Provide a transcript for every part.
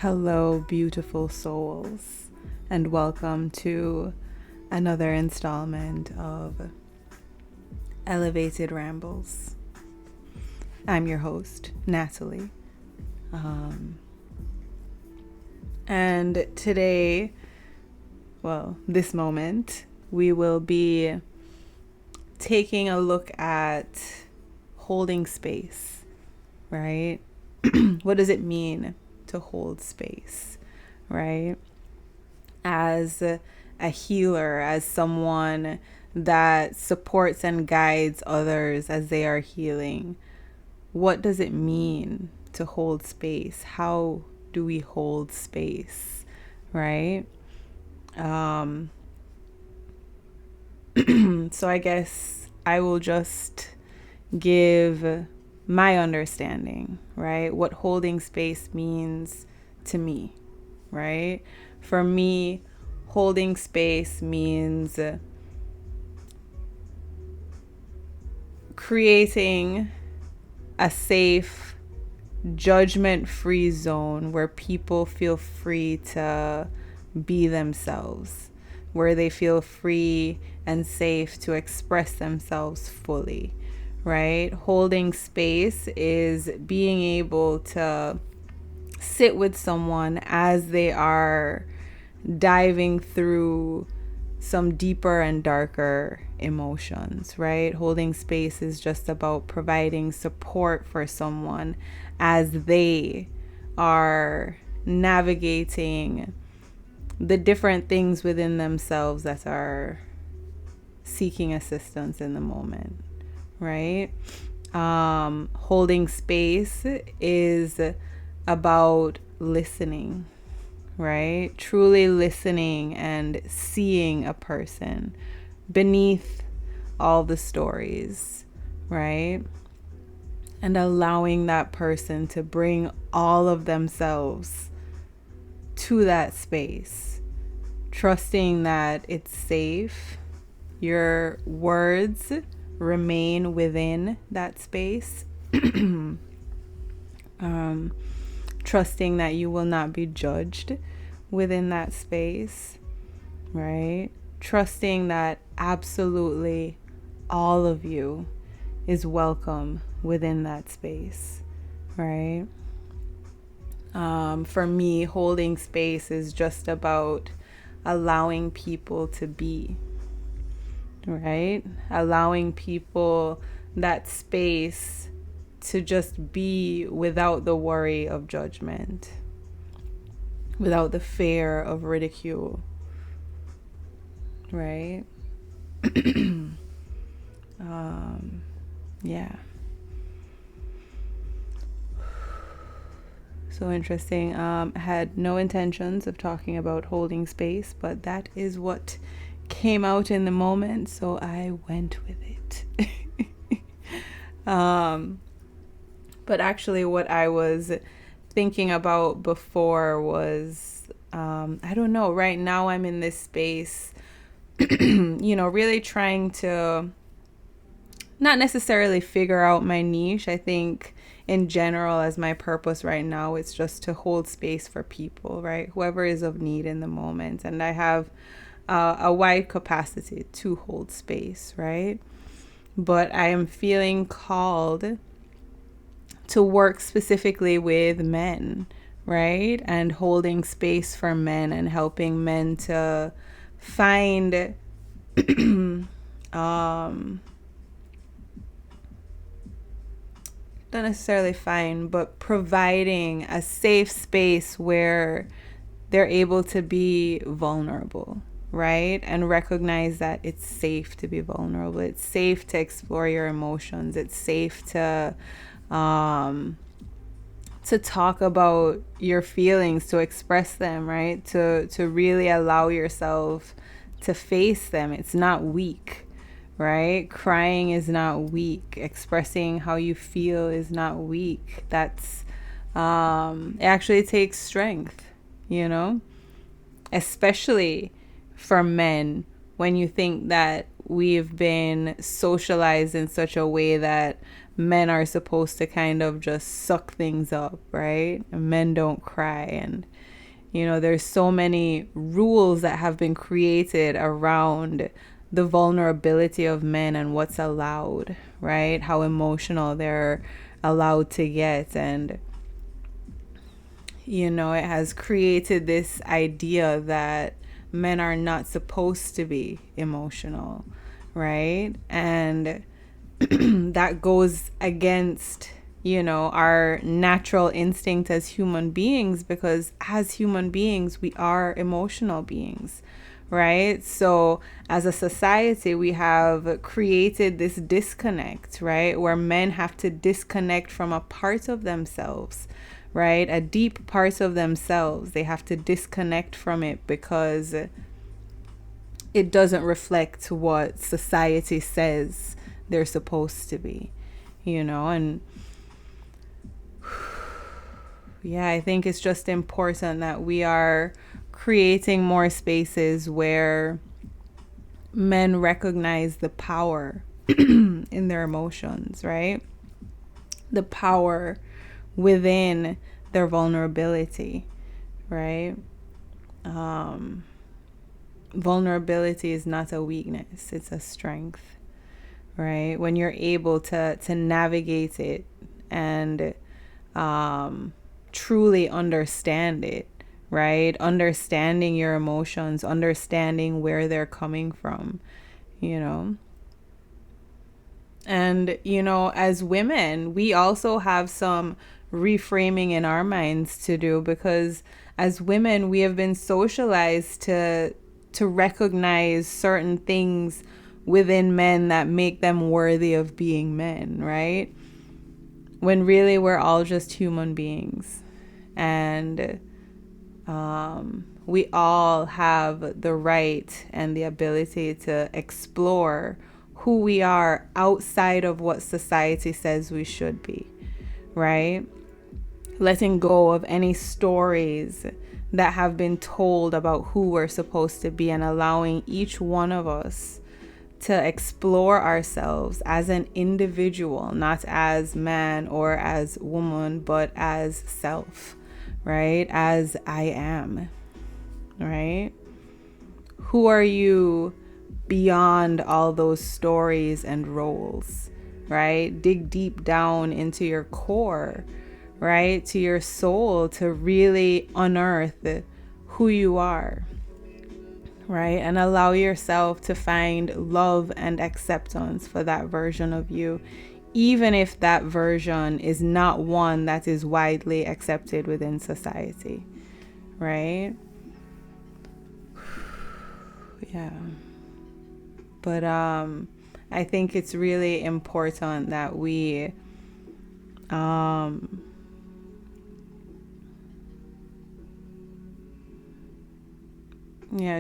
Hello, beautiful souls, and welcome to another installment of Elevated Rambles. I'm your host, Natalie. And today, this moment, we will be taking a look at holding space, right? What does it mean to hold space, right? As a healer, as someone that supports and guides others as they are healing, what does it mean to hold space? How do we hold space, right? So I guess I will just give my understanding, right? What holding space means to me, right? For me, holding space means creating a safe, judgment-free zone where people feel free to be themselves, where they feel free and safe to express themselves fully, right? Holding space is being able to sit with someone as they are diving through some deeper and darker emotions, right? Holding space is just about providing support for someone as they are navigating the different things within themselves that are seeking assistance in the moment, right? Holding space is about listening, right? Truly listening and seeing a person beneath all the stories, right? And allowing that person to bring all of themselves to that space, trusting that it's safe. Your words remain within that space. Trusting that you will not be judged within that space, right? Trusting that absolutely all of you is welcome within that space, right? For me, holding space is just about allowing people to be, right? Allowing people that space to just be without the worry of judgment, without the fear of ridicule, right? Yeah. So interesting. I had no intentions of talking about holding space, but that is what came out in the moment, so I went with it. But actually what I was thinking about before was, I don't know, right now I'm in this space, really trying to not necessarily figure out my niche. I think in general, as my purpose right now, it's just to hold space for people, right? Whoever is of need in the moment. And I have a wide capacity to hold space, right? But I am feeling called to work specifically with men, right? And holding space for men and helping men to find not necessarily find, but providing a safe space where they're able to be vulnerable, right? And recognize that it's safe to be vulnerable. It's safe to explore your emotions. It's safe to talk about your feelings, to express them, right? To really allow yourself to face them. It's not weak, right? Crying is not weak. Expressing how you feel is not weak. That's it actually takes strength, especially for men, when you think that we've been socialized in such a way that men are supposed to kind of just suck things up, right? And men don't cry. And, there's so many rules that have been created around the vulnerability of men and what's allowed, right? How emotional they're allowed to get. And, it has created this idea that men are not supposed to be emotional, right? And that goes against, our natural instinct as human beings, because as human beings, we are emotional beings, right? So as a society, we have created this disconnect, right? Where men have to disconnect from a part of themselves, right? A deep part of themselves. They have to disconnect from it because it doesn't reflect what society says they're supposed to be, and yeah, I think it's just important that we are creating more spaces where men recognize the power in their emotions, right? The power within their vulnerability, right? Vulnerability is not a weakness, it's a strength, right? When you're able to navigate it and truly understand it, right? Understanding your emotions, understanding where they're coming from, And, as women, we also have some reframing in our minds to do, because as women, we have been socialized to recognize certain things within men that make them worthy of being men, right? When really we're all just human beings. And we all have the right and the ability to explore who we are outside of what society says we should be, right? Letting go of any stories that have been told about who we're supposed to be, and allowing each one of us to explore ourselves as an individual, not as man or as woman, but as self, right? As I am, right? Who are you beyond all those stories and roles, right? Dig deep down into your core, right? To your soul, to really unearth who you are, right? And allow yourself to find love and acceptance for that version of you, even if that version is not one that is widely accepted within society, right? Yeah. But I think it's really important that we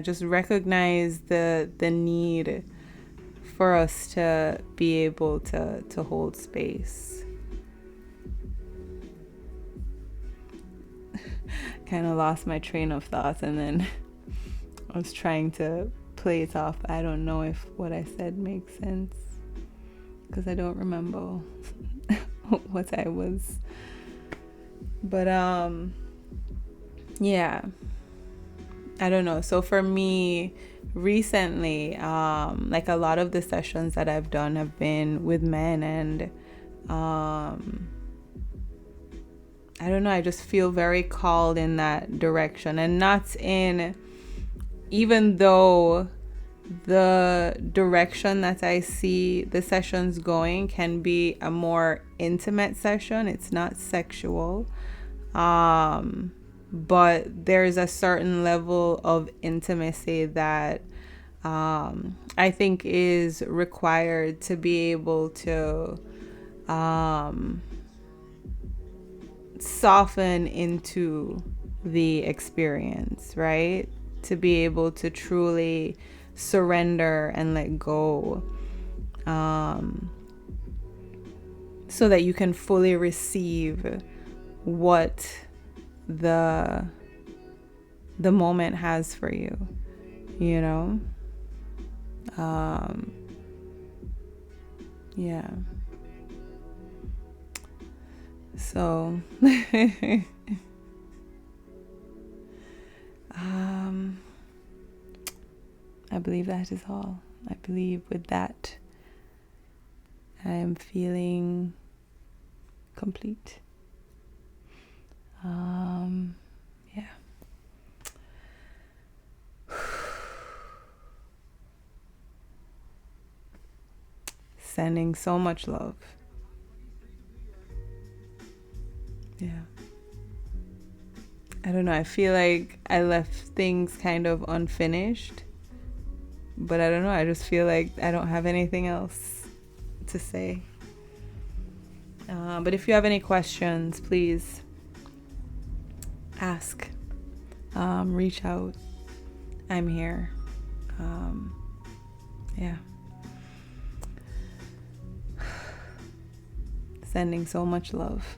just recognize the need for us to be able to hold space. Kind of lost my train of thought, and then I was trying to play it off. I don't know if what I said makes sense, because I don't remember what I was. But yeah, I don't know. So for me, recently, like a lot of the sessions that I've done have been with men, and I don't know, I just feel very called in that direction, and not in, even though the direction that I see the sessions going can be a more intimate session. It's not sexual. But there's a certain level of intimacy that I think is required to be able to soften into the experience, right? To be able to truly surrender and let go, so that you can fully receive what the moment has for you, yeah. So, I believe that is all. I believe with that, I am feeling complete. Yeah. Sending so much love. Yeah. I don't know. I feel like I left things kind of unfinished. But I don't know. I just feel like I don't have anything else to say. But if you have any questions, please ask. Reach out. I'm here. Yeah. Sending so much love.